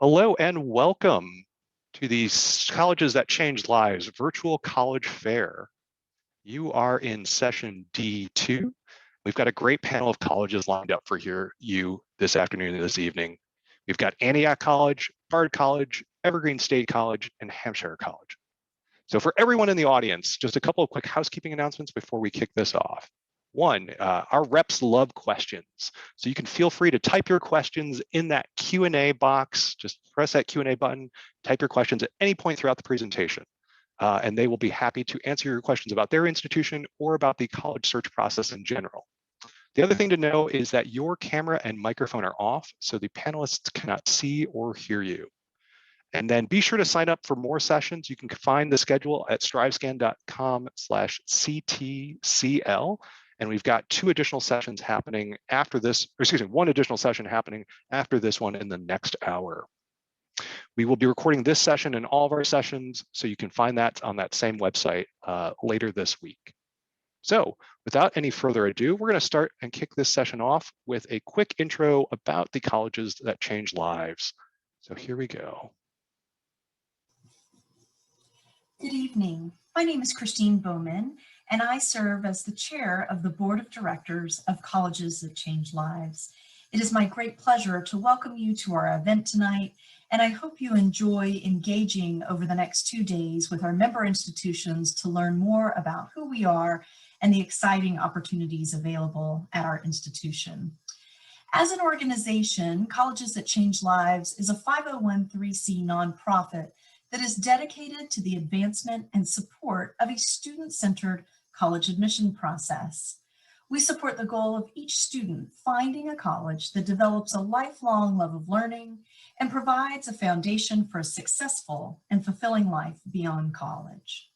Hello and welcome to the Colleges That Change Lives virtual college fair. You are in session D2. We've got a great panel of colleges lined up for you this afternoon and this evening. We've got Antioch College, Bard College, Evergreen State College, and Hampshire College. So for everyone in the audience, just a couple of quick housekeeping announcements before we kick this off. One, our reps love questions. So you can feel free to type your questions in that Q&A box. Just press that Q&A button, type your questions at any point throughout the presentation. And they will be happy to answer your questions about their institution or about the college search process in general. The other thing to know is that your camera and microphone are off, so the panelists cannot see or hear you. And then be sure to sign up for more sessions. You can find the schedule at strivescan.com/CTCL. And we've got two additional sessions happening after this, or excuse me, one additional session happening after this one in the next hour. We will be recording this session and all of our sessions, so you can find that on that same website later this week. So without any further ado, we're going to start and kick this session off with a quick intro about the colleges that change lives. So here we go. Good evening. My name is Christine Bowman, and I serve as the chair of the Board of Directors of Colleges That Change Lives. It is my great pleasure to welcome you to our event tonight, and I hope you enjoy engaging over the next 2 days with our member institutions to learn more about who we are and the exciting opportunities available at our institution. As an organization, Colleges That Change Lives is a 501(c)(3) nonprofit that is dedicated to the advancement and support of a student-centered college admission process. We support the goal of each student finding a college that develops a lifelong love of learning and provides a foundation for a successful and fulfilling life beyond college.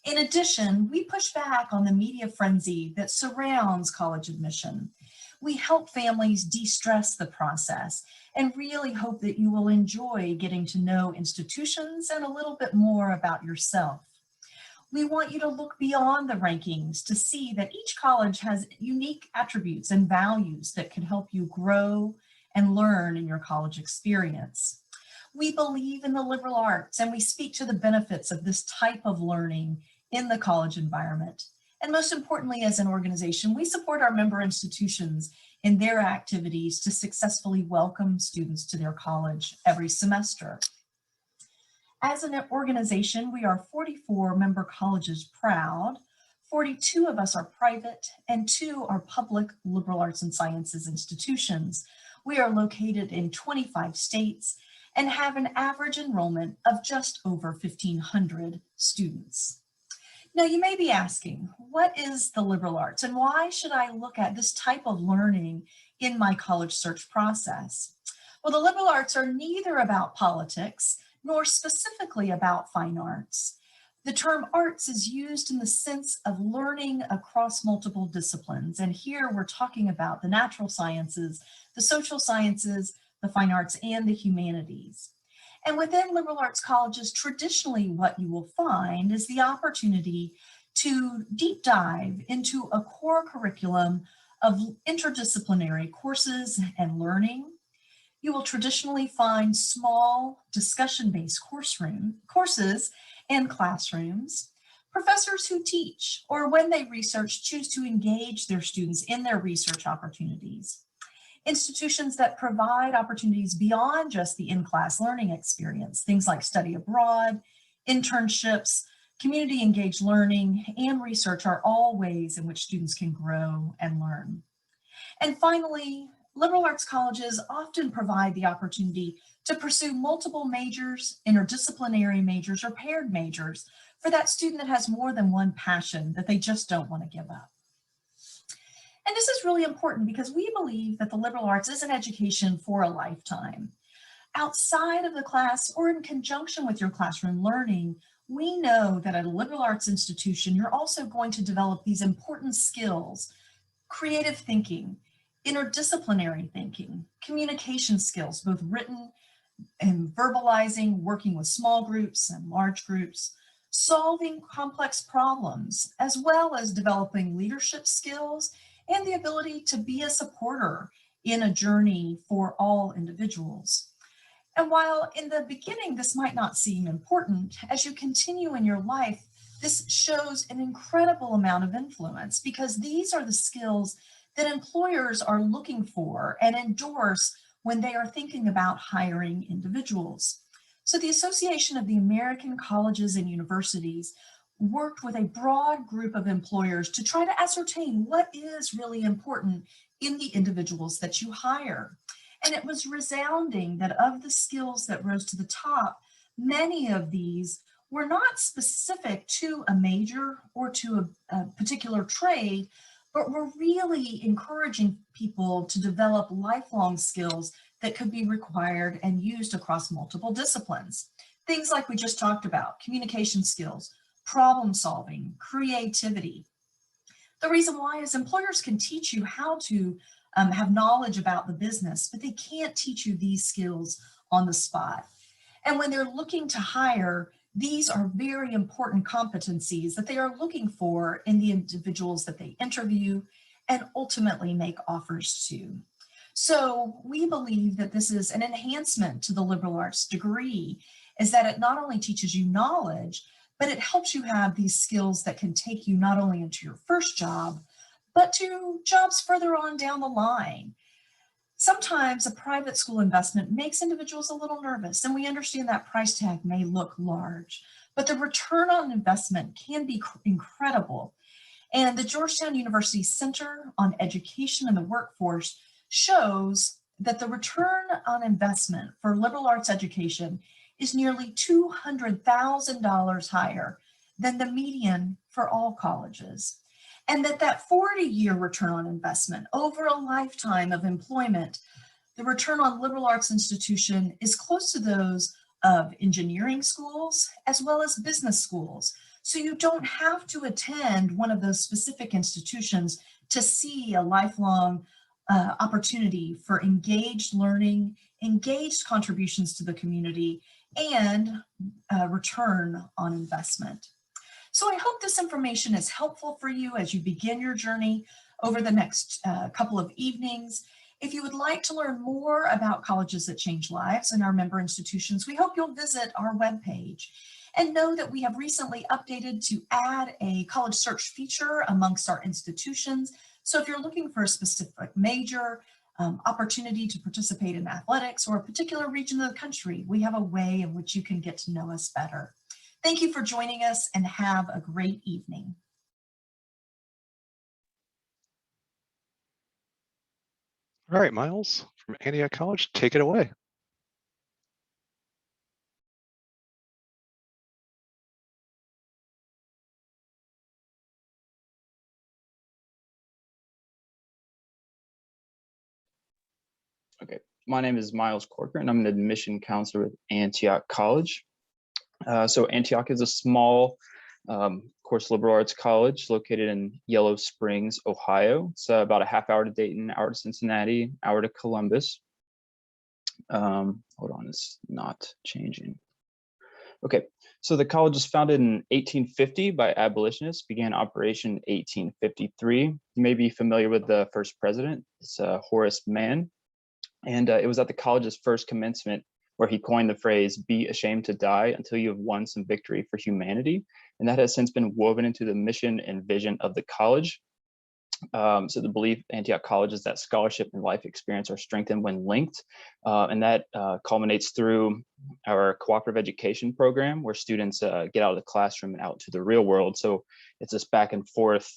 In addition, we push back on the media frenzy that surrounds college admission. We help families de-stress the process and really hope that you will enjoy getting to know institutions and a little bit more about yourself. We want you to look beyond the rankings to see that each college has unique attributes and values that can help you grow and learn in your college experience. We believe in the liberal arts, and we speak to the benefits of this type of learning in the college environment. And most importantly, as an organization, we support our member institutions in their activities to successfully welcome students to their college every semester. As an organization, we are 44 member colleges proud. 42 of us are private and 2 are public liberal arts and sciences institutions. We are located in 25 states and have an average enrollment of just over 1,500 students. Now, you may be asking, what is the liberal arts and why should I look at this type of learning in my college search process? Well, the liberal arts are neither about politics nor specifically about fine arts. The term arts is used in the sense of learning across multiple disciplines. And here we're talking about the natural sciences, the social sciences, the fine arts, and the humanities. And within liberal arts colleges, traditionally what you will find is the opportunity to deep dive into a core curriculum of interdisciplinary courses and learning. You will traditionally find small discussion-based courses and classrooms, professors who teach, or when they research, choose to engage their students in their research opportunities. Institutions that provide opportunities beyond just the in-class learning experience, things like study abroad, internships, community engaged learning, and research are all ways in which students can grow and learn. And finally, liberal arts colleges often provide the opportunity to pursue multiple majors, interdisciplinary majors, or paired majors for that student that has more than one passion that they just don't want to give up. And this is really important because we believe that the liberal arts is an education for a lifetime. Outside of the class or in conjunction with your classroom learning, we know that at a liberal arts institution, you're also going to develop these important skills: creative thinking, interdisciplinary thinking, communication skills, both written and verbalizing, working with small groups and large groups, solving complex problems, as well as developing leadership skills and the ability to be a supporter in a journey for all individuals. And while in the beginning this might not seem important, as you continue in your life, this shows an incredible amount of influence because these are the skills that employers are looking for and endorse when they are thinking about hiring individuals. So the Association of the American Colleges and Universities worked with a broad group of employers to try to ascertain what is really important in the individuals that you hire. And it was resounding that of the skills that rose to the top, many of these were not specific to a major or to a particular trade, but were really encouraging people to develop lifelong skills that could be required and used across multiple disciplines. Things like we just talked about, communication skills, problem solving, creativity. The reason why is employers can teach you how to have knowledge about the business, but they can't teach you these skills on the spot. And when they're looking to hire, these are very important competencies that they are looking for in the individuals that they interview and ultimately make offers to. So we believe that this is an enhancement to the liberal arts degree, is that it not only teaches you knowledge, but it helps you have these skills that can take you not only into your first job, but to jobs further on down the line. Sometimes a private school investment makes individuals a little nervous, and we understand that price tag may look large, but the return on investment can be incredible. And the Georgetown University Center on Education and the Workforce shows that the return on investment for liberal arts education is nearly $200,000 higher than the median for all colleges. And that 40-year return on investment over a lifetime of employment, the return on liberal arts institution is close to those of engineering schools as well as business schools. So you don't have to attend one of those specific institutions to see a lifelong opportunity for engaged learning, engaged contributions to the community, and return on investment. So I hope this information is helpful for you as you begin your journey over the next couple of evenings. If you would like to learn more about colleges that change lives and our member institutions, we hope you'll visit our webpage. And know that we have recently updated to add a college search feature amongst our institutions. So if you're looking for a specific major, opportunity to participate in athletics or a particular region of the country, we have a way in which you can get to know us better. Thank you for joining us and have a great evening. All right, Miles from Antioch College, take it away. Okay, my name is Miles Corcoran. I'm an admission counselor with Antioch College. So Antioch is a small, of course, liberal arts college located in Yellow Springs, Ohio. It's about a half hour to Dayton, hour to Cincinnati, hour to Columbus. Hold on, it's not changing. Okay, so the college was founded in 1850 by abolitionists, began operation in 1853. You may be familiar with the first president. It's Horace Mann. And it was at the college's first commencement where he coined the phrase, "Be ashamed to die until you have won some victory for humanity." And that has since been woven into the mission and vision of the college. So the belief Antioch College is that scholarship and life experience are strengthened when linked. And that culminates through our cooperative education program, where students get out of the classroom and out to the real world. So it's this back and forth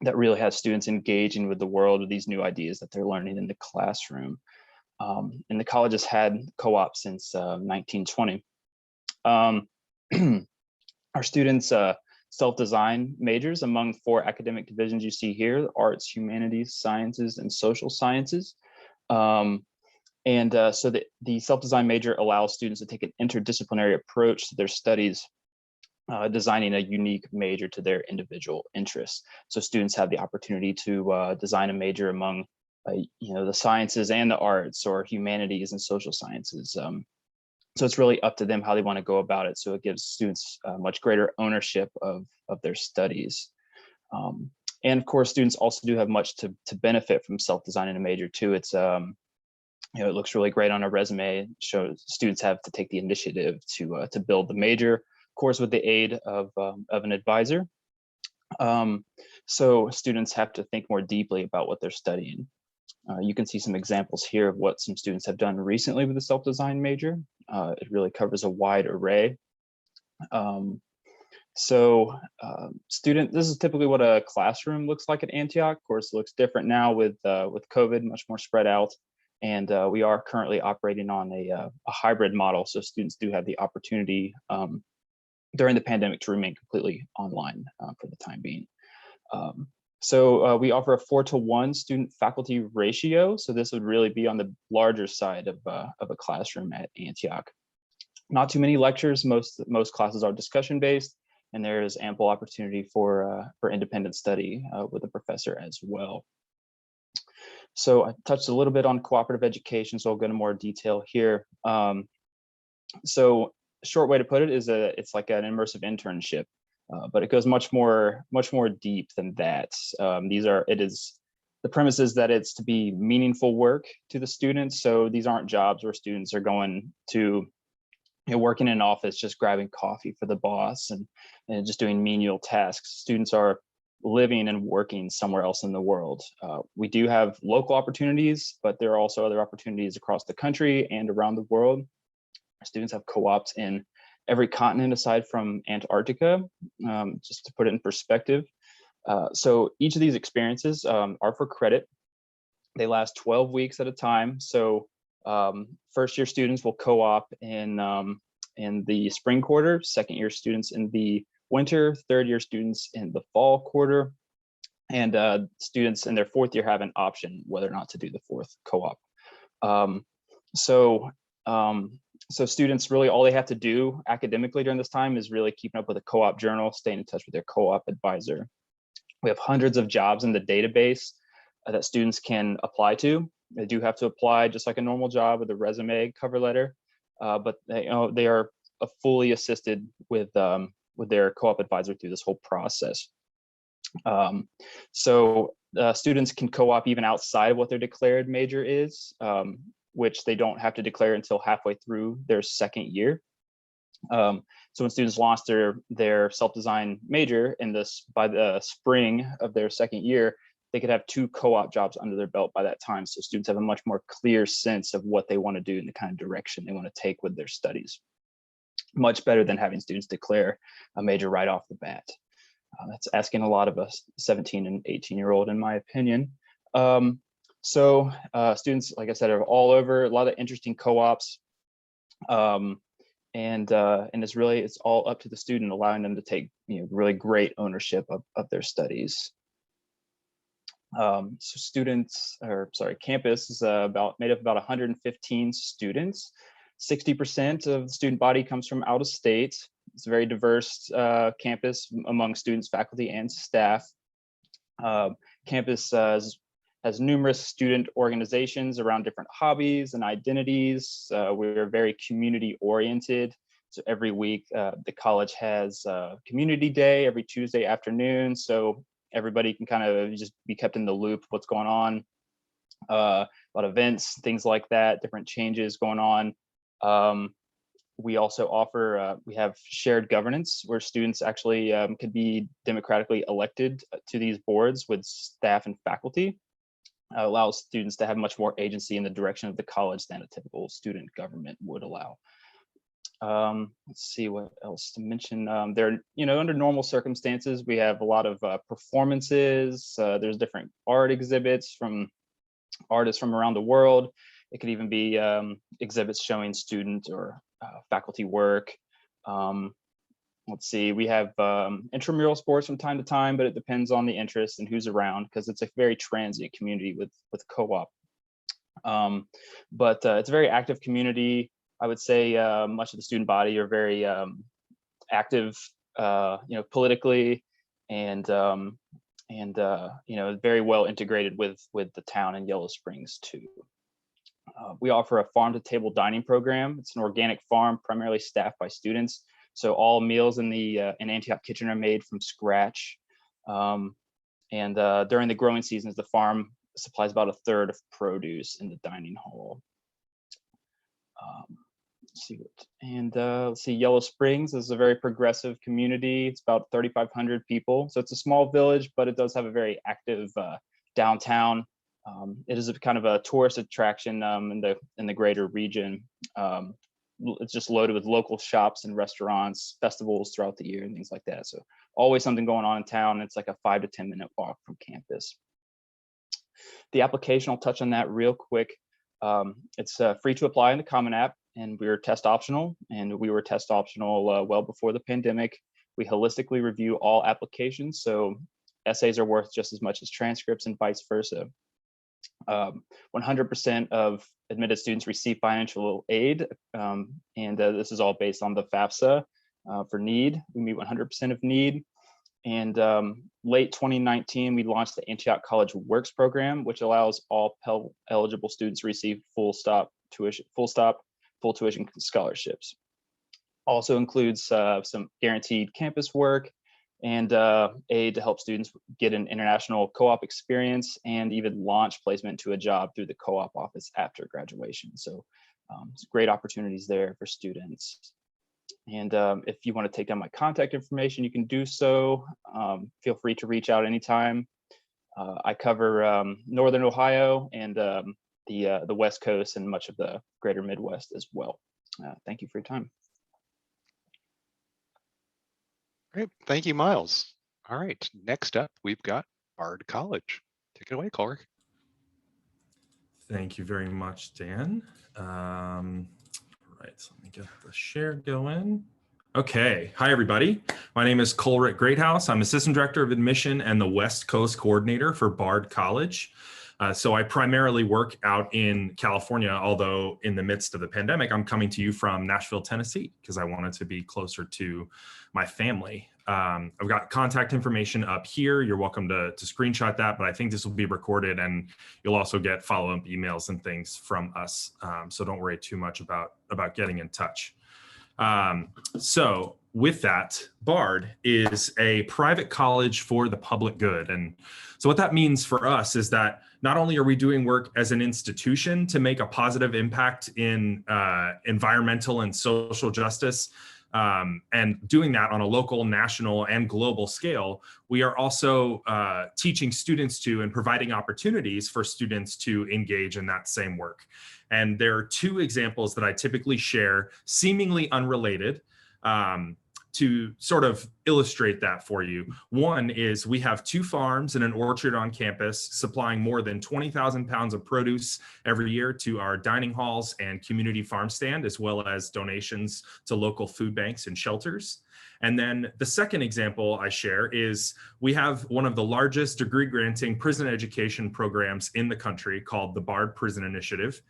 that really has students engaging with the world of these new ideas that they're learning in the classroom. And the college has had co-op since 1920. Our students self-design majors among 4 academic divisions you see here: arts, humanities, sciences, and social sciences. So the self-design major allows students to take an interdisciplinary approach to their studies, designing a unique major to their individual interests. So students have the opportunity to design a major among the sciences and the arts, or humanities and social sciences. So it's really up to them how they want to go about it. So it gives students much greater ownership of their studies. And of course, students also do have much to benefit from self-designing a major too. It's it looks really great on a resume. It shows students have to take the initiative to build the major, of course, with the aid of an advisor. So students have to think more deeply about what they're studying. You can see some examples here of what some students have done recently with the self-design major. It really covers a wide array. This is typically what a classroom looks like at Antioch. Of course, it looks different now with COVID, much more spread out. And we are currently operating on a hybrid model. So students do have the opportunity during the pandemic to remain completely online for the time being. We offer a 4-to-1 student faculty ratio. So this would really be on the larger side of a classroom at Antioch. Not too many lectures. Most classes are discussion based, and there is ample opportunity for independent study with a professor as well. So I touched a little bit on cooperative education, so I'll go into more detail here. So a short way to put it is it's like an immersive internship. But it goes much more deep than that. The premise is that it's to be meaningful work to the students. So these aren't jobs where students are going to work in an office, just grabbing coffee for the boss and just doing menial tasks. Students are living and working somewhere else in the world. We do have local opportunities, but there are also other opportunities across the country and around the world. Students have co-ops in every continent aside from Antarctica, just to put it in perspective. So each of these experiences are for credit. They last 12 weeks at a time. So first year students will co-op in the spring quarter, second year students in the winter, third year students in the fall quarter, and students in their fourth year have an option whether or not to do the fourth co-op. So students really, all they have to do academically during this time is really keeping up with a co-op journal, staying in touch with their co-op advisor. We have hundreds of jobs in the database that students can apply to. They do have to apply just like a normal job with a resume, cover letter, but they are fully assisted with their co-op advisor through this whole process. Students can co-op even outside of what their declared major is, which they don't have to declare until halfway through their second year. So when students lost their self-design major by the spring of their second year, they could have 2 co-op jobs under their belt by that time. So students have a much more clear sense of what they want to do and the kind of direction they want to take with their studies. Much better than having students declare a major right off the bat. That's asking a lot of a 17 and 18-year-old, in my opinion. Students, like I said, are all over, a lot of interesting co-ops. And it's all up to the student, allowing them to take really great ownership of their studies. Campus is made up of about 115 students. 60% of the student body comes from out of state. It's a very diverse campus among students, faculty, and staff. Campus has numerous student organizations around different hobbies and identities. We're very community oriented. So every week, the college has community day every Tuesday afternoon. So everybody can kind of just be kept in the loop of what's going on. A lot of events, things like that, different changes going on. We also offer, we have shared governance where students actually could be democratically elected to these boards with staff and faculty. Allows students to have much more agency in the direction of the college than a typical student government would allow. Let's see what else to mention. Under normal circumstances, we have a lot of performances. There's different art exhibits from artists from around the world. It could even be exhibits showing student or faculty work. Let's see, we have intramural sports from time to time, but it depends on the interest and who's around because it's a very transient community with co-op. It's a very active community. I would say much of the student body are very active, politically, and very well integrated with the town in Yellow Springs too. We offer a farm-to-table dining program. It's an organic farm, primarily staffed by students. So all meals in the Antioch kitchen are made from scratch. During the growing seasons, the farm supplies about 1/3 of produce in the dining hall. let's see, Yellow Springs is a very progressive community. It's about 3,500 people. So it's a small village, but it does have a very active downtown. It is a kind of a tourist attraction in the greater region. It's just loaded with local shops and restaurants, festivals throughout the year and things like that. So always something going on in town. It's like a 5 to 10 minute walk from campus. The application, I'll touch on that real quick. It's free to apply in the Common App, and we're test optional, and we were test optional well before the pandemic. We holistically review all applications, so essays are worth just as much as transcripts and vice versa. 100% of admitted students receive financial aid, and this is all based on the FAFSA for need. We meet 100% of need. And late 2019, we launched the Antioch College Works program, which allows all Pell eligible students to receive full tuition scholarships. Also includes some guaranteed campus work and aid to help students get an international co-op experience and even launch placement to a job through the co-op office after graduation. So great opportunities there for students. And if you want to take down my contact information, you can do so. Feel free to reach out anytime. I cover Northern Ohio and the West Coast and much of the greater Midwest as well. Thank you for your time. Great, thank you, Miles. All right, next up, we've got Bard College. Take it away, Corey. Thank you very much, Dan. Right, so let me get the share going. Okay, hi everybody. My name is Colrick Greathouse. I'm Assistant Director of Admission and the West Coast Coordinator for Bard College. So I primarily work out in California, although in the midst of the pandemic, I'm coming to you from Nashville, Tennessee, because I wanted to be closer to my family. I've got contact information up here. You're welcome to screenshot that, but I think this will be recorded and you'll also get follow-up emails and things from us. So don't worry too much about getting in touch. So with that, Bard is a private college for the public good. And so what that means for us is that not only are we doing work as an institution to make a positive impact in environmental and social justice, and doing that on a local, national, and global scale, we are also teaching students to and providing opportunities for students to engage in that same work. And there are two examples that I typically share, seemingly unrelated, to sort of illustrate that for you. One is we have 2 farms and an orchard on campus supplying more than 20,000 pounds of produce every year to our dining halls and community farm stand, as well as donations to local food banks and shelters. And then the second example I share is we have one of the largest degree granting prison education programs in the country called the Bard Prison Initiative.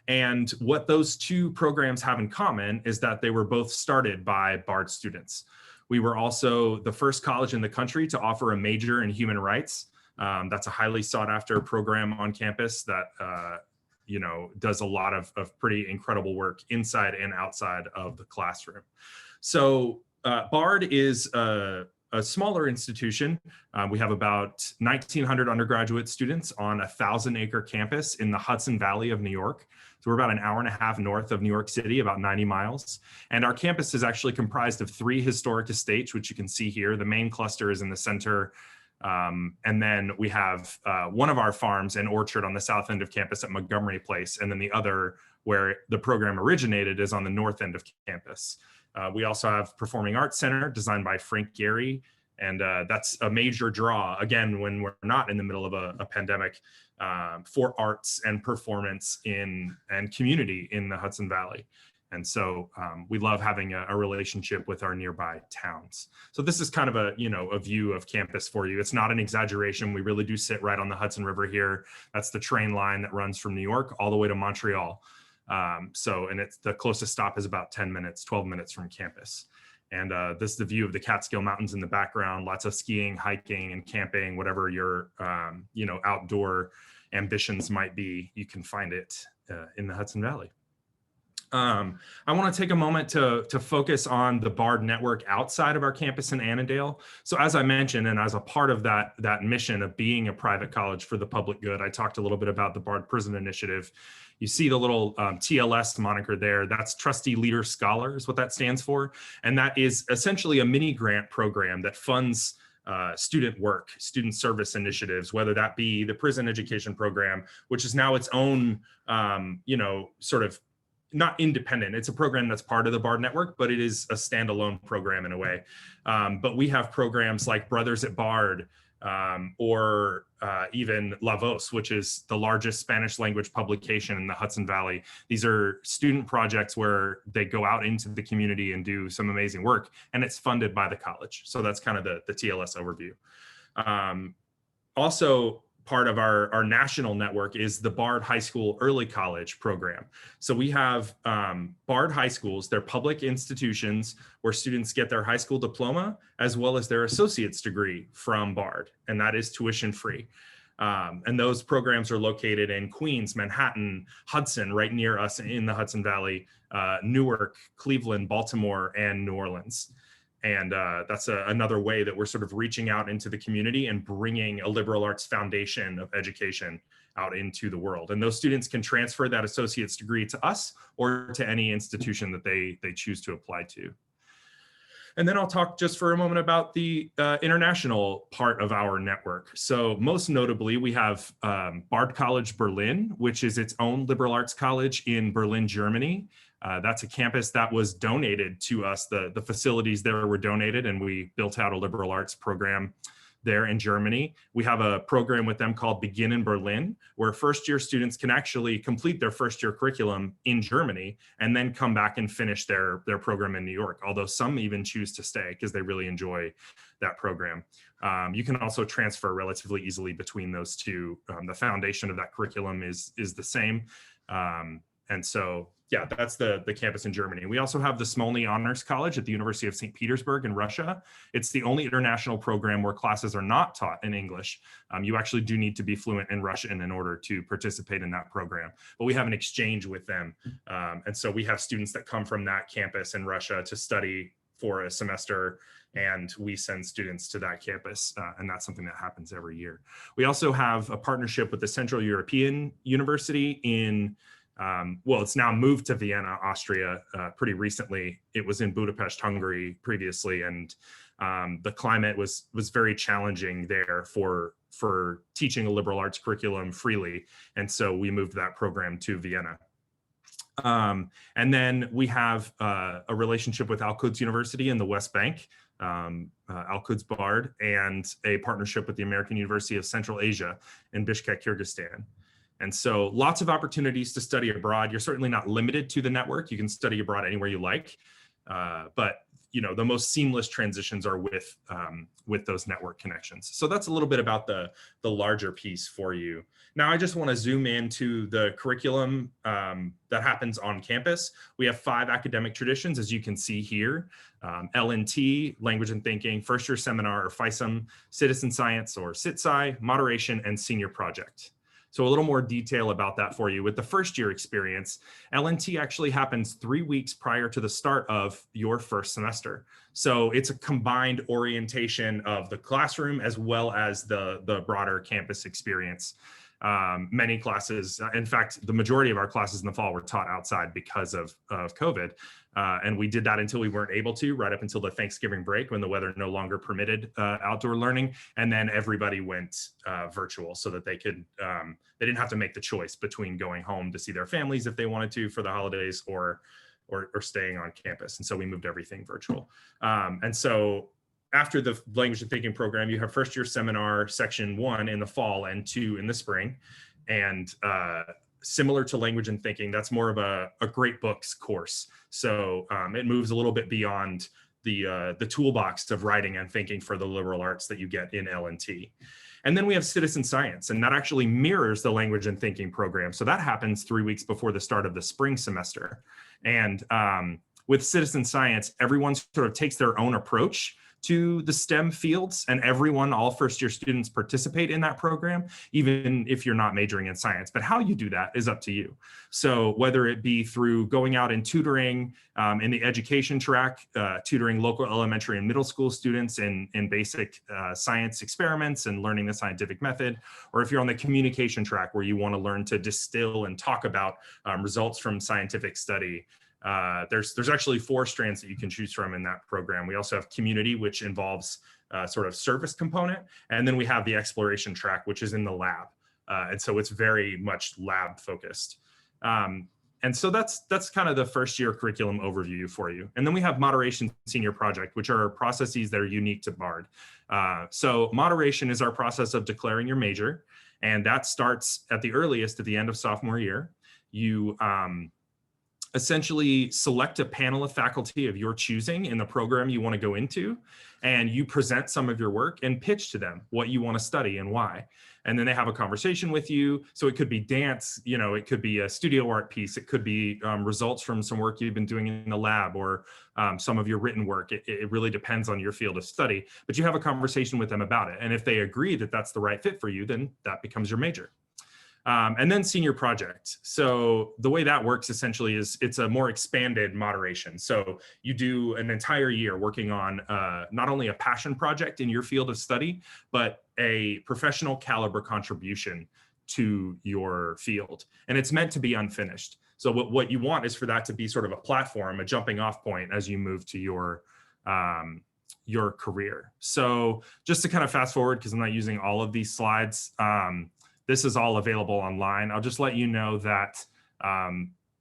And what those 2 programs have in common is that they were both started by Bard students. We were also the first college in the country to offer a major in human rights. That's a highly sought after program on campus that does a lot of pretty incredible work inside and outside of the classroom. So Bard is a smaller institution. We have about 1,900 undergraduate students on a 1,000-acre campus in the Hudson Valley of New York. So we're about an hour and a half north of New York City, about 90 miles. And our campus is actually comprised of 3 historic estates, which you can see here. The main cluster is in the center. And then we have one of our farms and orchard on the south end of campus at Montgomery Place. And then the other, where the program originated, is on the north end of campus. We also have Performing Arts Center designed by Frank Gehry. And that's a major draw, again, when we're not in the middle of a pandemic, for arts and performance and community in the Hudson Valley. And so we love having a relationship with our nearby towns. So this is kind of a view of campus for you. It's not an exaggeration. We really do sit right on the Hudson River here. That's the train line that runs from New York all the way to Montreal. And it's the closest stop is about 10 minutes, 12 minutes from campus. And this is the view of the Catskill Mountains in the background, lots of skiing, hiking, and camping, whatever your, outdoor ambitions might be, you can find it in the Hudson Valley. I want to take a moment to focus on the BARD network outside of our campus in Annandale. So as I mentioned, and as a part of that mission of being a private college for the public good, I talked a little bit about the BARD Prison Initiative. You see the little TLS moniker there. That's Trustee Leader Scholar is what that stands for. And that is essentially a mini grant program that funds student work, student service initiatives, whether that be the prison education program, which is now its own, sort of not independent. It's a program that's part of the BARD network, but it is a standalone program in a way. But we have programs like Brothers at BARD, or even La Voz, which is the largest Spanish language publication in the Hudson Valley. These are student projects where they go out into the community and do some amazing work, and it's funded by the college. So that's kind of the TLS overview. Also, part of our national network is the BARD High School Early College program. So we have BARD high schools. They're public institutions where students get their high school diploma as well as their associate's degree from BARD, and that is tuition free. And those programs are located in Queens, Manhattan, Hudson, right near us in the Hudson Valley, Newark, Cleveland, Baltimore, and New Orleans. And that's another way that we're sort of reaching out into the community and bringing a liberal arts foundation of education out into the world. And those students can transfer that associate's degree to us or to any institution that they choose to apply to. And then I'll talk just for a moment about the international part of our network. So most notably, we have BARD College Berlin, which is its own liberal arts college in Berlin, Germany. That's a campus that was donated to us. The facilities there were donated, and we built out a liberal arts program there in Germany. We have a program with them called Begin in Berlin, where first-year students can actually complete their first-year curriculum in Germany and then come back and finish their program in New York, although some even choose to stay because they really enjoy that program. You can also transfer relatively easily between those two. The foundation of that curriculum is the same. And so, yeah, that's the campus in Germany. We also have the Smolny Honors College at the University of St. Petersburg in Russia. It's the only international program where classes are not taught in English. You actually do need to be fluent in Russian in order to participate in that program. But we have an exchange with them. And so we have students that come from that campus in Russia to study for a semester, and we send students to that campus, and that's something that happens every year. We also have a partnership with the Central European University in well, it's now moved to Vienna, Austria, pretty recently. It was in Budapest, Hungary previously, and the climate was very challenging there for teaching a liberal arts curriculum freely, and so we moved that program to Vienna. And then we have a relationship with Al-Quds University in the West Bank, Al-Quds BARD, and a partnership with the American University of Central Asia in Bishkek, Kyrgyzstan. And so lots of opportunities to study abroad. You're certainly not limited to the network. You can study abroad anywhere you like, but the most seamless transitions are with those network connections. So that's a little bit about the larger piece for you. Now I just want to zoom into the curriculum that happens on campus. We have 5 academic traditions, as you can see here: LNT, Language and Thinking, First Year Seminar or FISM, Citizen Science or CitSci, Moderation, and Senior Project. So a little more detail about that for you. With the first year experience, LNT actually happens 3 weeks prior to the start of your first semester. So it's a combined orientation of the classroom as well as the broader campus experience. Many classes, in fact, the majority of our classes in the fall were taught outside because of COVID. And we did that until we weren't able to, right up until the Thanksgiving break when the weather no longer permitted outdoor learning. And then everybody went virtual so that they could, they didn't have to make the choice between going home to see their families if they wanted to for the holidays or staying on campus. And so we moved everything virtual. And so after the Language and Thinking program, you have First Year Seminar Section 1 in the fall and 2 in the spring. And similar to Language and Thinking, that's more of a great books course. So it moves a little bit beyond the toolbox of writing and thinking for the liberal arts that you get in L&T. And then we have Citizen Science, and that actually mirrors the Language and Thinking program. So that happens 3 weeks before the start of the spring semester. And with Citizen Science, everyone sort of takes their own approach to the STEM fields, and everyone, all first-year students, participate in that program, even if you're not majoring in science. But how you do that is up to you. So whether it be through going out and tutoring in the education track, tutoring local elementary and middle school students in basic science experiments and learning the scientific method, or if you're on the communication track where you want to learn to distill and talk about results from scientific study. There's actually 4 strands that you can choose from in that program. We also have community, which involves sort of service component. And then we have the exploration track, which is in the lab. And so it's very much lab focused. And so that's kind of the first year curriculum overview for you. And then we have moderation senior project, which are processes that are unique to BARD. So moderation is our process of declaring your major. And that starts at the earliest at the end of sophomore year. You essentially select a panel of faculty of your choosing in the program you want to go into, and you present some of your work and pitch to them what you want to study and why. And then they have a conversation with you. So it could be dance, you know, it could be a studio art piece, it could be results from some work you've been doing in the lab, or some of your written work. It really depends on your field of study, but you have a conversation with them about it. And if they agree that that's the right fit for you, then that becomes your major. And then senior project. So the way that works essentially is it's a more expanded moderation. So you do an entire year working on not only a passion project in your field of study, but a professional caliber contribution to your field. And it's meant to be unfinished. So what you want is for that to be sort of a platform, a jumping off point as you move to your career. So just to kind of fast forward, because I'm not using all of these slides, this is all available online. I'll just let you know that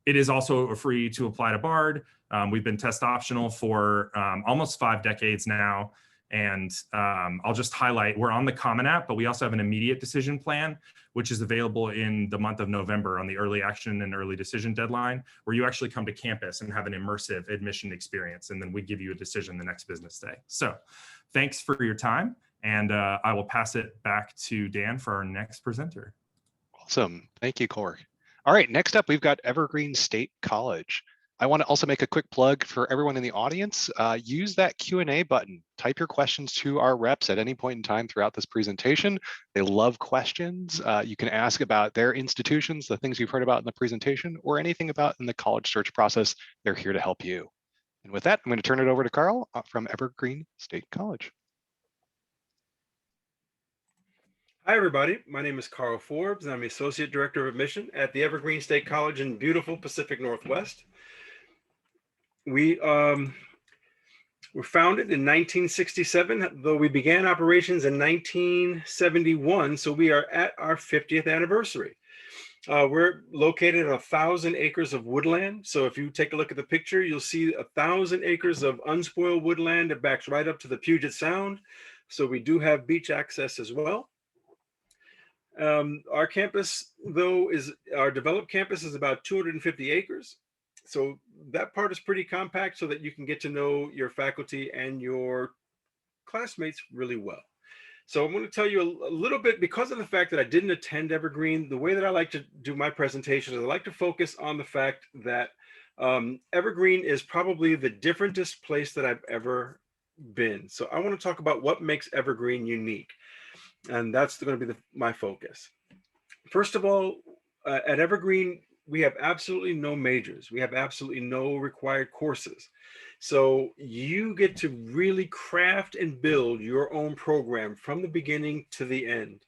it is also free to apply to BARD. We've been test optional for almost 5 decades now. And I'll just highlight, we're on the Common App, but we also have an immediate decision plan, which is available in the month of November on the early action and early decision deadline, where you actually come to campus and have an immersive admission experience. And then we give you a decision the next business day. So thanks for your time. And I will pass it back to Dan for our next presenter. Awesome. Thank you, Corey. All right, next up, we've got Evergreen State College. I want to also make a quick plug for everyone in the audience. Use that Q&A button. Type your questions to our reps at any point in time throughout this presentation. They love questions. You can ask about their institutions, the things you've heard about in the presentation, or anything about in the college search process. They're here to help you. And with that, I'm going to turn it over to Carl from Evergreen State College. Hi, everybody. My name is Carl Forbes, and I'm the Associate Director of Admission at the Evergreen State College in beautiful Pacific Northwest. We were founded in 1967, though we began operations in 1971, so we are at our 50th anniversary. We're located on 1,000 acres of woodland. So if you take a look at the picture, you'll see 1,000 acres of unspoiled woodland that backs right up to the Puget Sound. So we do have beach access as well. Our campus, though, our developed campus is about 250 acres. So that part is pretty compact so that you can get to know your faculty and your classmates really well. So I'm going to tell you a little bit, because of the fact that I didn't attend Evergreen, the way that I like to do my presentation is I like to focus on the fact that Evergreen is probably the differentest place that I've ever been. So I want to talk about what makes Evergreen unique. And that's going to be my focus. First of all, at Evergreen, we have absolutely no majors. We have absolutely no required courses. So you get to really craft and build your own program from the beginning to the end.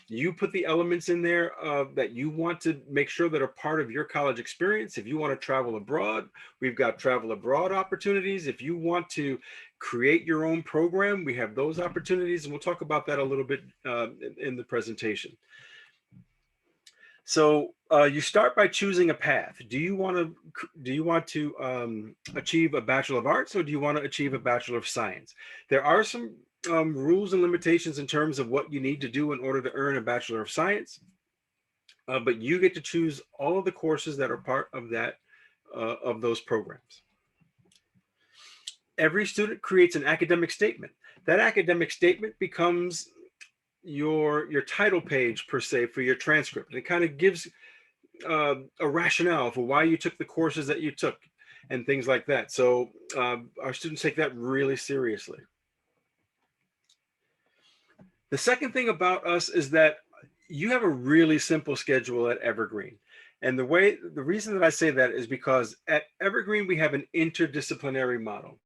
You put the elements in there that you want to make sure that are part of your college experience. If you want to travel abroad, we've got travel abroad opportunities. If you want to create your own program, we have those opportunities, and we'll talk about that a little bit in the presentation. So you start by choosing a path. Do you want to achieve a Bachelor of Arts, or do you want to achieve a Bachelor of Science? There are some rules and limitations in terms of what you need to do in order to earn a Bachelor of Science, but you get to choose all of the courses that are part of that of those programs. Every student creates an academic statement. That academic statement becomes your title page, per se, for your transcript. It kind of gives a rationale for why you took the courses that you took and things like that. So our students take that really seriously. The second thing about us is that you have a really simple schedule at Evergreen. And the reason that I say that is because at Evergreen, we have an interdisciplinary model.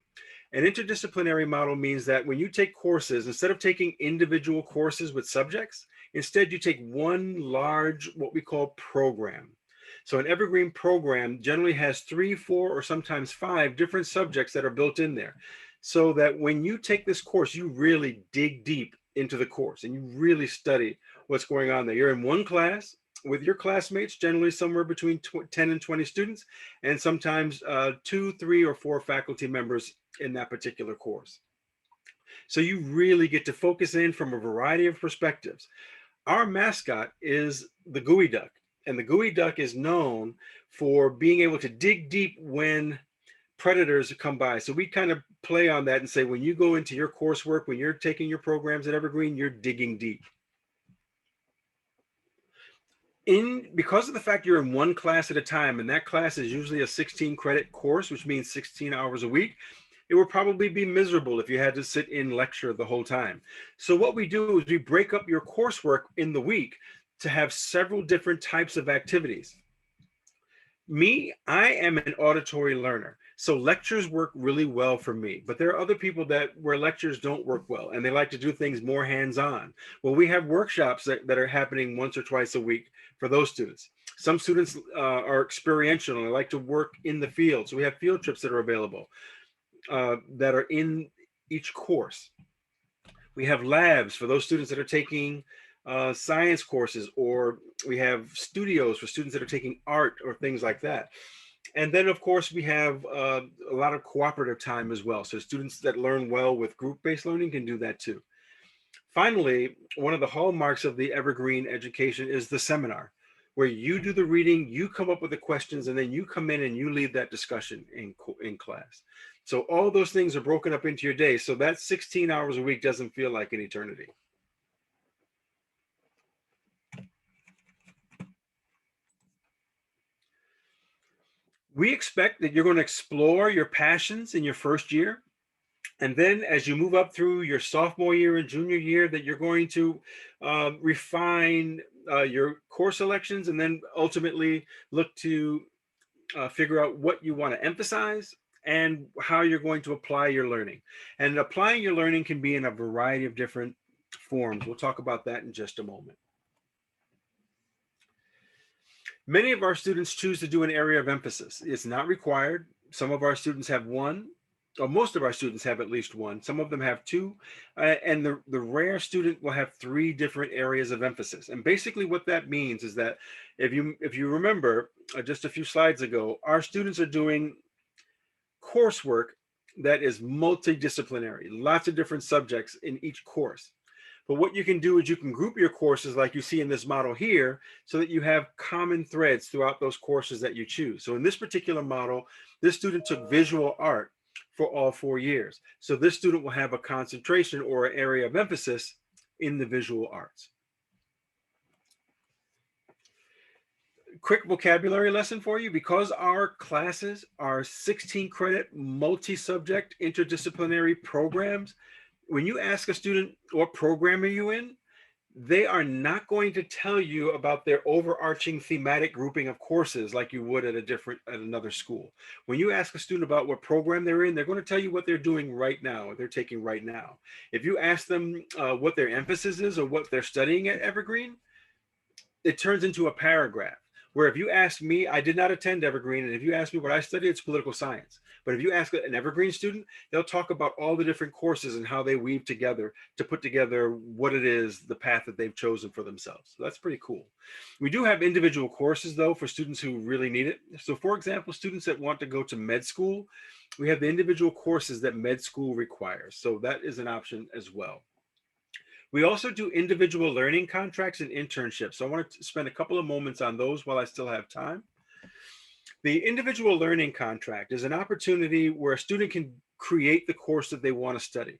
An interdisciplinary model means that when you take courses, instead of taking individual courses with subjects, instead you take one large, what we call program. So an Evergreen program generally has 3, 4, or sometimes 5 different subjects that are built in there. So that when you take this course, you really dig deep into the course and you really study what's going on there. You're in one class with your classmates, generally somewhere between 10 and 20 students, and sometimes 2, 3, or 4 faculty members in that particular course. So you really get to focus in from a variety of perspectives. Our mascot is the gooey duck, and the gooey duck is known for being able to dig deep when predators come by. So we kind of play on that and say, when you go into your coursework, when you're taking your programs at Evergreen, you're digging deep. Because of the fact you're in one class at a time, and that class is usually a 16 credit course, which means 16 hours a week, it would probably be miserable if you had to sit in lecture the whole time. So what we do is we break up your coursework in the week to have several different types of activities. Me, I am an auditory learner. So lectures work really well for me, but there are other people where lectures don't work well and they like to do things more hands-on. Well, we have workshops that are happening once or twice a week for those students. Some students are experiential and they like to work in the field. So we have field trips that are available that are in each course. We have labs for those students that are taking science courses, or we have studios for students that are taking art or things like that. And then, of course, we have a lot of cooperative time as well. So students that learn well with group-based learning can do that too. Finally, one of the hallmarks of the Evergreen education is the seminar, where you do the reading, you come up with the questions, and then you come in and you lead that discussion in class. So all those things are broken up into your day. So that 16 hours a week doesn't feel like an eternity. We expect that you're going to explore your passions in your first year. And then as you move up through your sophomore year and junior year, that you're going to refine your course selections, and then ultimately look to figure out what you want to emphasize and how you're going to apply your learning. And applying your learning can be in a variety of different forms. We'll talk about that in just a moment. Many of our students choose to do an area of emphasis. It's not required. Some of our students have one, or most of our students have at least one. Some of them have 2, and the rare student will have 3 different areas of emphasis. And basically what that means is that if you remember just a few slides ago, our students are doing coursework that is multidisciplinary, lots of different subjects in each course. But what you can do is you can group your courses like you see in this model here, so that you have common threads throughout those courses that you choose. So in this particular model, this student took visual art for all 4 years. So this student will have a concentration or an area of emphasis in the visual arts. Quick vocabulary lesson for you. Because our classes are 16 credit multi-subject interdisciplinary programs, when you ask a student what program are you in, they are not going to tell you about their overarching thematic grouping of courses like you would at another school. When you ask a student about what program they're in, they're going to tell you what they're doing right now, what they're taking right now. If you ask them what their emphasis is or what they're studying at Evergreen, it turns into a paragraph. Where if you ask me, I did not attend Evergreen, and if you ask me what I study, it's political science. But if you ask an Evergreen student, they'll talk about all the different courses and how they weave together to put together what it is, the path that they've chosen for themselves. So that's pretty cool. We do have individual courses, though, for students who really need it. So for example, students that want to go to med school, we have the individual courses that med school requires. So that is an option as well. We also do individual learning contracts and internships. So I want to spend a couple of moments on those while I still have time. The individual learning contract is an opportunity where a student can create the course that they want to study.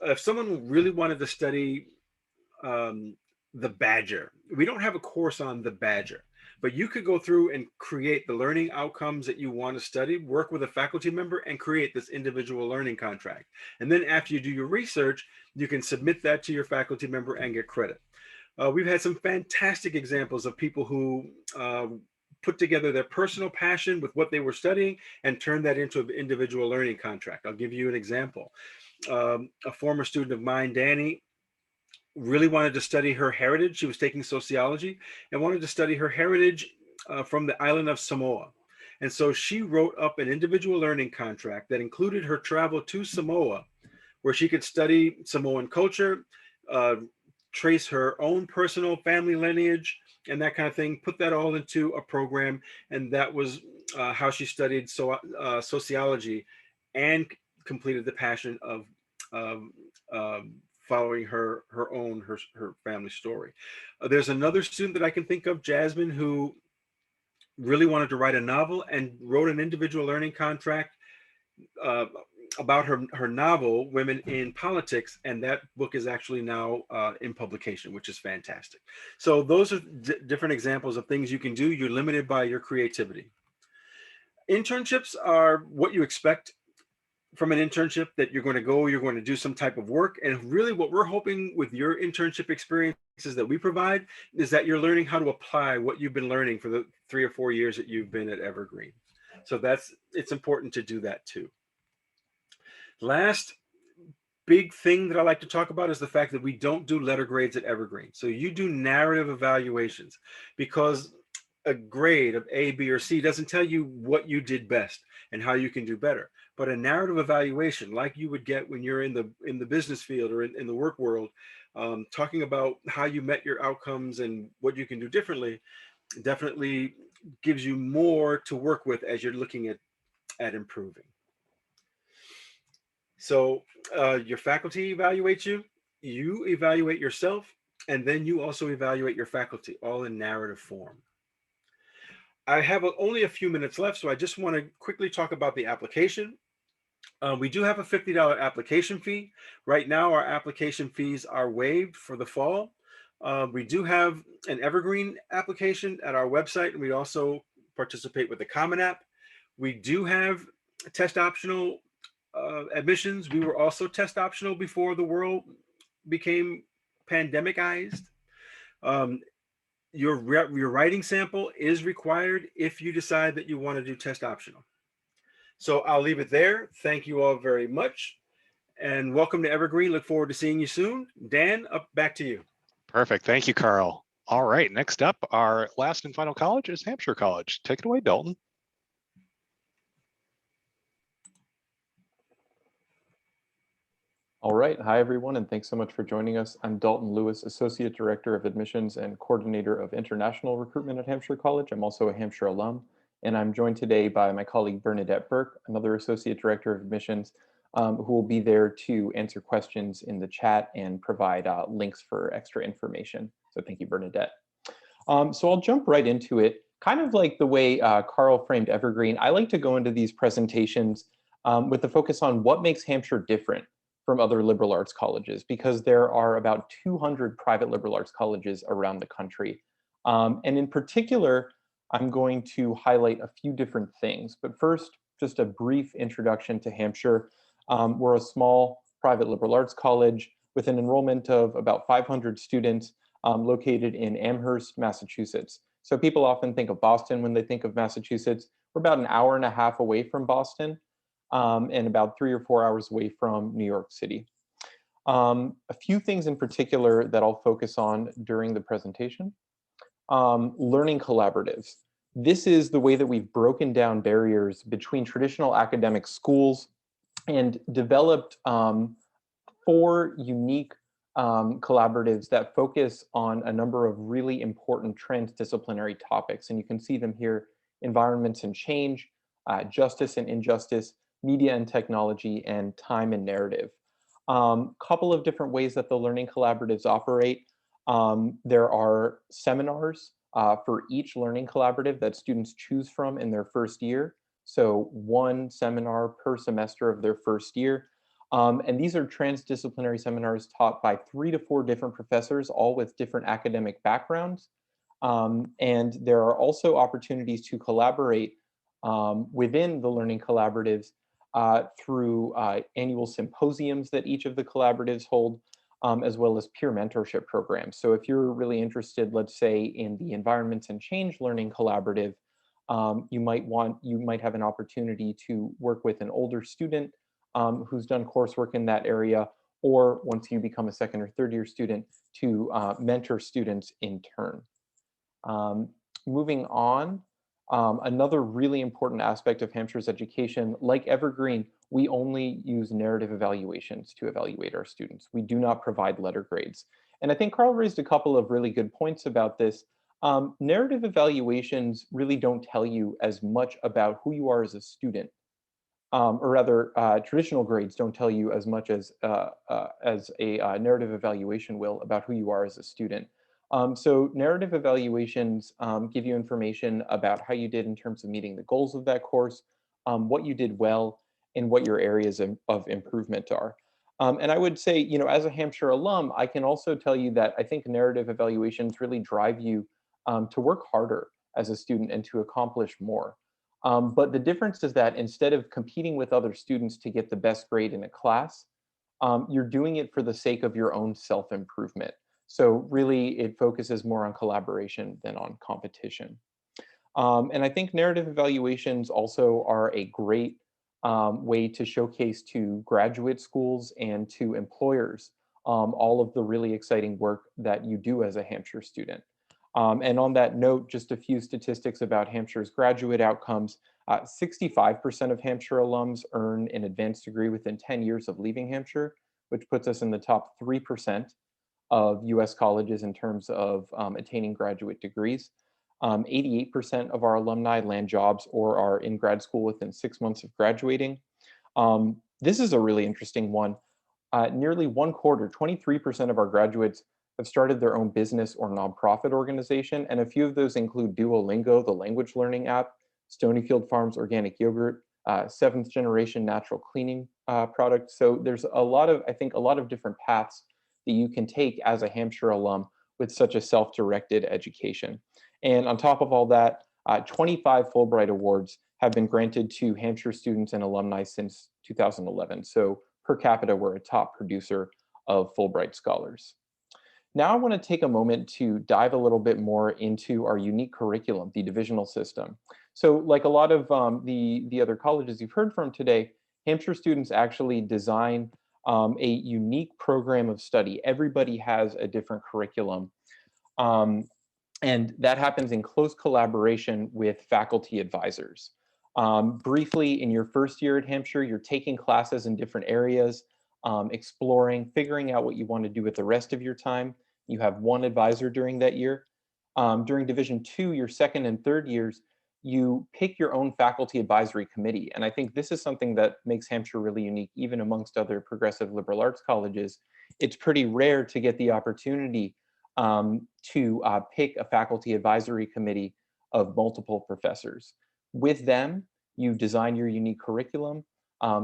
If someone really wanted to study the badger, we don't have a course on the badger, but you could go through and create the learning outcomes that you want to study, work with a faculty member, and create this individual learning contract. And then after you do your research, you can submit that to your faculty member and get credit. We've had some fantastic examples of people who put together their personal passion with what they were studying and turned that into an individual learning contract. I'll give you an example. A former student of mine, Danny, really wanted to study her heritage. She was taking sociology and wanted to study her heritage from the island of Samoa. And so she wrote up an individual learning contract that included her travel to Samoa, where she could study Samoan culture, trace her own personal family lineage, and that kind of thing, put that all into a program. And that was how she studied sociology and completed the passion of following her family story. There's another student that I can think of, Jasmine, who really wanted to write a novel and wrote an individual learning contract about her novel, Women in Politics, and that book is actually now in publication, which is fantastic. So those are different examples of things you can do. You're limited by your creativity. Internships are what you expect from an internship, that you're going to do some type of work. And really what we're hoping with your internship experiences that we provide is that you're learning how to apply what you've been learning for the 3 or 4 years that you've been at Evergreen. So it's important to do that too. Last big thing that I like to talk about is the fact that we don't do letter grades at Evergreen. So you do narrative evaluations, because a grade of A, B, or C doesn't tell you what you did best and how you can do better. But a narrative evaluation, like you would get when you're in the business field or in the work world, talking about how you met your outcomes and what you can do differently, definitely gives you more to work with as you're looking at improving. So your faculty evaluates you, you evaluate yourself, and then you also evaluate your faculty, all in narrative form. I have only a few minutes left, so I just want to quickly talk about the application. We do have a $50 application fee. Right now, our application fees are waived for the fall. We do have an Evergreen application at our website, and we also participate with the Common App. We do have test optional admissions. We were also test optional before the world became pandemicized. Your writing sample is required if you decide that you want to do test optional. So I'll leave it there. Thank you all very much. And welcome to Evergreen. Look forward to seeing you soon. Dan, back to you. Perfect. Thank you, Carl. All right. Next up, our last and final college is Hampshire College. Take it away, Dalton. All right. Hi, everyone, and thanks so much for joining us. I'm Dalton Lewis, Associate Director of Admissions and Coordinator of International Recruitment at Hampshire College. I'm also a Hampshire alum, and I'm joined today by my colleague Bernadette Burke, another Associate Director of Admissions, who will be there to answer questions in the chat and provide links for extra information. So thank you, Bernadette. So I'll jump right into it. Kind of like the way Carl framed Evergreen, I like to go into these presentations with the focus on what makes Hampshire different from other liberal arts colleges, because there are about 200 private liberal arts colleges around the country. And in particular, I'm going to highlight a few different things. But first, just a brief introduction to Hampshire. We're a small private liberal arts college with an enrollment of about 500 students located in Amherst, Massachusetts. So people often think of Boston when they think of Massachusetts. We're about an hour and a half away from Boston. And about 3 or 4 hours away from New York City. A few things in particular that I'll focus on during the presentation. Learning collaboratives. This is the way that we've broken down barriers between traditional academic schools and developed 4 unique collaboratives that focus on a number of really important transdisciplinary topics. And you can see them here: environments and change, justice and injustice, media and technology, and time and narrative. Couple of different ways that the learning collaboratives operate. There are seminars for each learning collaborative that students choose from in their first year. So 1 seminar per semester of their first year. And these are transdisciplinary seminars taught by 3 to 4 different professors, all with different academic backgrounds. And there are also opportunities to collaborate within the learning collaboratives through annual symposiums that each of the collaboratives hold, as well as peer mentorship programs. So if you're really interested, let's say, in the Environments and Change Learning Collaborative, you might have an opportunity to work with an older student who's done coursework in that area, or once you become a second or third year student, to mentor students in turn. Moving on, another really important aspect of Hampshire's education, like Evergreen, we only use narrative evaluations to evaluate our students. We do not provide letter grades. And I think Carl raised a couple of really good points about this. Narrative evaluations really don't tell you as much about who you are as a student, or rather, traditional grades don't tell you as much as a narrative evaluation will about who you are as a student. So narrative evaluations give you information about how you did in terms of meeting the goals of that course, what you did well, and what your areas of improvement are. And I would say, as a Hampshire alum, I can also tell you that I think narrative evaluations really drive you to work harder as a student and to accomplish more. But the difference is that instead of competing with other students to get the best grade in a class, you're doing it for the sake of your own self-improvement. So really, it focuses more on collaboration than on competition. And I think narrative evaluations also are a great way to showcase to graduate schools and to employers all of the really exciting work that you do as a Hampshire student. And on that note, just a few statistics about Hampshire's graduate outcomes. 65% of Hampshire alums earn an advanced degree within 10 years of leaving Hampshire, which puts us in the top 3% of US colleges in terms of attaining graduate degrees. 88% of our alumni land jobs or are in grad school within 6 months of graduating. This is a really interesting one. Nearly one quarter, 23% of our graduates have started their own business or nonprofit organization, and a few of those include Duolingo, the language learning app, Stonyfield Farms organic yogurt, seventh generation natural cleaning product. So there's I think a lot of different paths that you can take as a Hampshire alum with such a self-directed education. And on top of all that, 25 Fulbright Awards have been granted to Hampshire students and alumni since 2011. So per capita, we're a top producer of Fulbright scholars. Now I want to take a moment to dive a little bit more into our unique curriculum, the divisional system. So like a lot of the other colleges you've heard from today, Hampshire students actually design a unique program of study. Everybody has a different curriculum. And that happens in close collaboration with faculty advisors. Briefly, in your first year at Hampshire, you're taking classes in different areas, exploring, figuring out what you want to do with the rest of your time. You have one advisor during that year. During Division 2, your second and third years, you pick your own faculty advisory committee. And I think this is something that makes Hampshire really unique, even amongst other progressive liberal arts colleges. It's pretty rare to get the opportunity to pick a faculty advisory committee of multiple professors. With them, you design your unique curriculum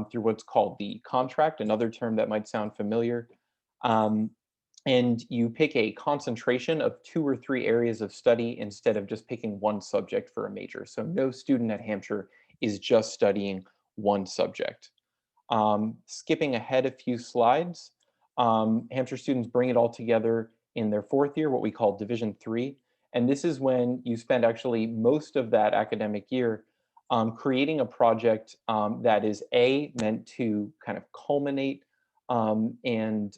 through what's called the contract, another term that might sound familiar. And you pick a concentration of 2 or 3 areas of study instead of just picking one subject for a major. So no student at Hampshire is just studying one subject. Skipping ahead a few slides, Hampshire students bring it all together in their 4th year, what we call Division 3. And this is when you spend actually most of that academic year creating a project that is meant to kind of culminate and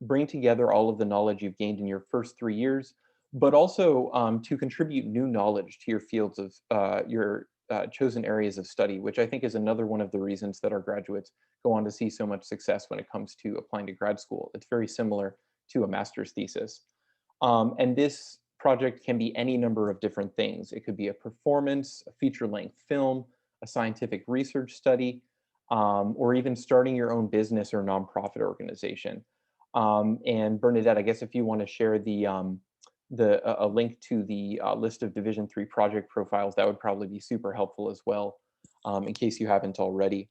bring together all of the knowledge you've gained in your first 3 years, but also to contribute new knowledge to your fields of your chosen areas of study, which I think is another one of the reasons that our graduates go on to see so much success when it comes to applying to grad school. It's very similar to a master's thesis. And this project can be any number of different things. It could be a performance, a feature-length film, a scientific research study, or even starting your own business or nonprofit organization. And Bernadette, I guess if you want to share a link to the list of Division 3 project profiles, that would probably be super helpful as well, in case you haven't already.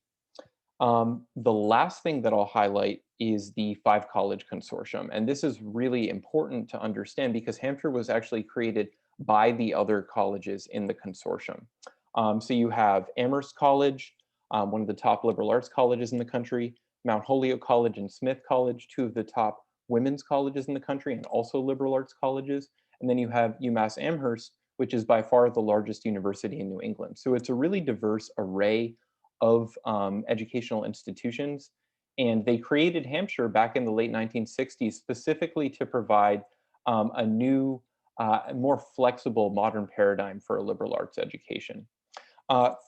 The last thing that I'll highlight is the 5-college consortium. And this is really important to understand because Hampshire was actually created by the other colleges in the consortium. So you have Amherst College, one of the top liberal arts colleges in the country, Mount Holyoke College and Smith College, two of the top women's colleges in the country and also liberal arts colleges. And then you have UMass Amherst, which is by far the largest university in New England. So it's a really diverse array of educational institutions. And they created Hampshire back in the late 1960s specifically to provide a new, more flexible modern paradigm for a liberal arts education.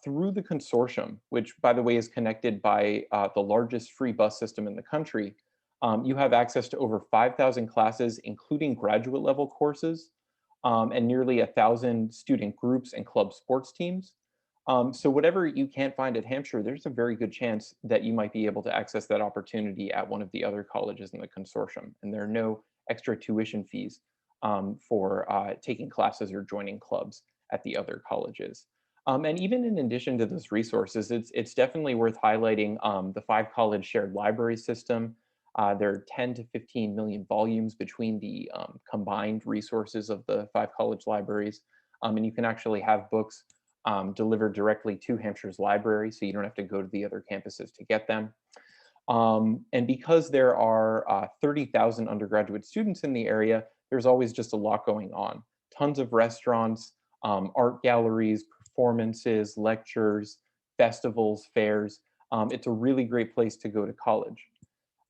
Through the consortium, which by the way is connected by the largest free bus system in the country, you have access to over 5,000 classes, including graduate level courses, and nearly 1,000 student groups and club sports teams. So whatever you can't find at Hampshire, there's a very good chance that you might be able to access that opportunity at one of the other colleges in the consortium. And there are no extra tuition fees for taking classes or joining clubs at the other colleges. And even in addition to those resources, it's definitely worth highlighting the 5-college shared library system. There are 10 to 15 million volumes between the combined resources of the 5-college libraries. And you can actually have books delivered directly to Hampshire's library, so you don't have to go to the other campuses to get them. And because there are 30,000 undergraduate students in the area, there's always just a lot going on. Tons of restaurants, art galleries, performances, lectures, festivals, fairs. It's a really great place to go to college.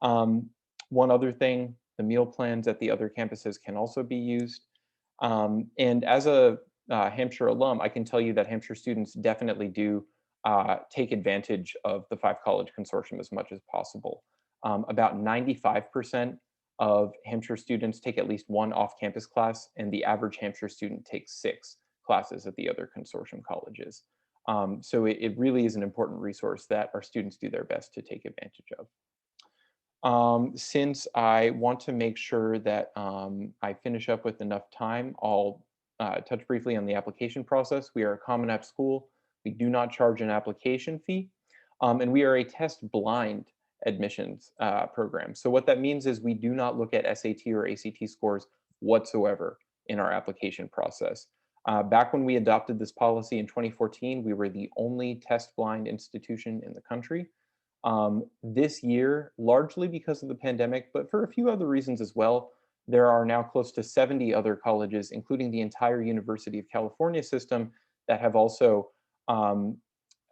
One other thing, the meal plans at the other campuses can also be used. And as a Hampshire alum, I can tell you that Hampshire students definitely do take advantage of the 5-college consortium as much as possible. About 95% of Hampshire students take at least one off-campus class, and the average Hampshire student takes 6 classes at the other consortium colleges. So it really is an important resource that our students do their best to take advantage of. Since I want to make sure that I finish up with enough time, I'll touch briefly on the application process. We are a Common App school. We do not charge an application fee, and we are a test blind admissions program. So what that means is we do not look at SAT or ACT scores whatsoever in our application process. Back when we adopted this policy in 2014, we were the only test blind institution in the country. This year, largely because of the pandemic, but for a few other reasons as well, there are now close to 70 other colleges, including the entire University of California system, that have also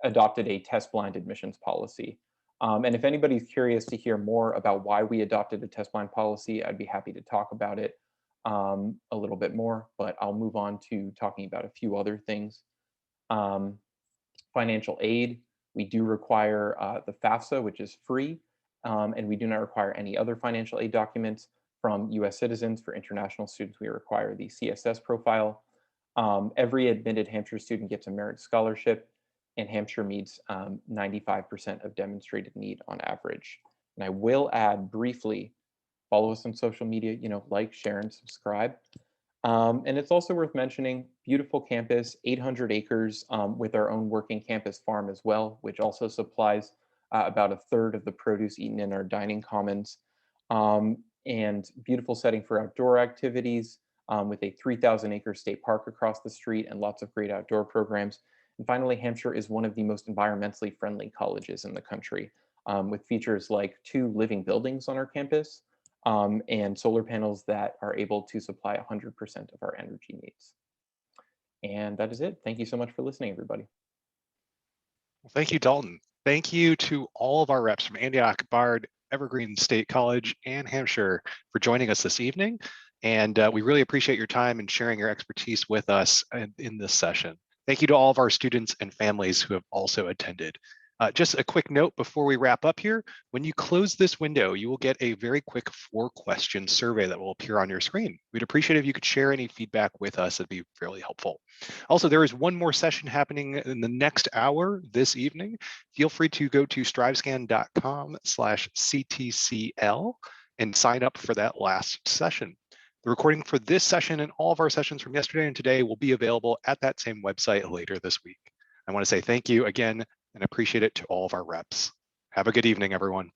adopted a test blind admissions policy. And if anybody's curious to hear more about why we adopted a test blind policy, I'd be happy to talk about it a little bit more, but I'll move on to talking about a few other things. Financial aid. We do require the FAFSA, which is free, and we do not require any other financial aid documents. From US citizens. For international students, we require the CSS profile. Every admitted Hampshire student gets a merit scholarship, and Hampshire meets 95% of demonstrated need on average. And I will add briefly, follow us on social media, like, share, and subscribe. And it's also worth mentioning, beautiful campus, 800 acres with our own working campus farm as well, which also supplies about 1/3 of the produce eaten in our dining commons. And beautiful setting for outdoor activities with a 3,000-acre state park across the street and lots of great outdoor programs. And finally, Hampshire is one of the most environmentally friendly colleges in the country, with features like 2 living buildings on our campus, and solar panels that are able to supply 100% of our energy needs. And that is it. Thank you so much for listening, everybody. Well, thank you, Dalton. Thank you to all of our reps from Antioch, Bard, Evergreen State College, and Hampshire for joining us this evening. And we really appreciate your time and sharing your expertise with us in this session. Thank you to all of our students and families who have also attended. Just a quick note before we wrap up here, when you close this window, you will get a very quick 4-question survey that will appear on your screen. We'd appreciate if you could share any feedback with us. It'd be fairly helpful. Also, there is one more session happening in the next hour this evening. Feel free to go to strivescan.com/CTCL and sign up for that last session. The recording for this session and all of our sessions from yesterday and today will be available at that same website later this week. I want to say thank you again and appreciate it to all of our reps. Have a good evening, everyone.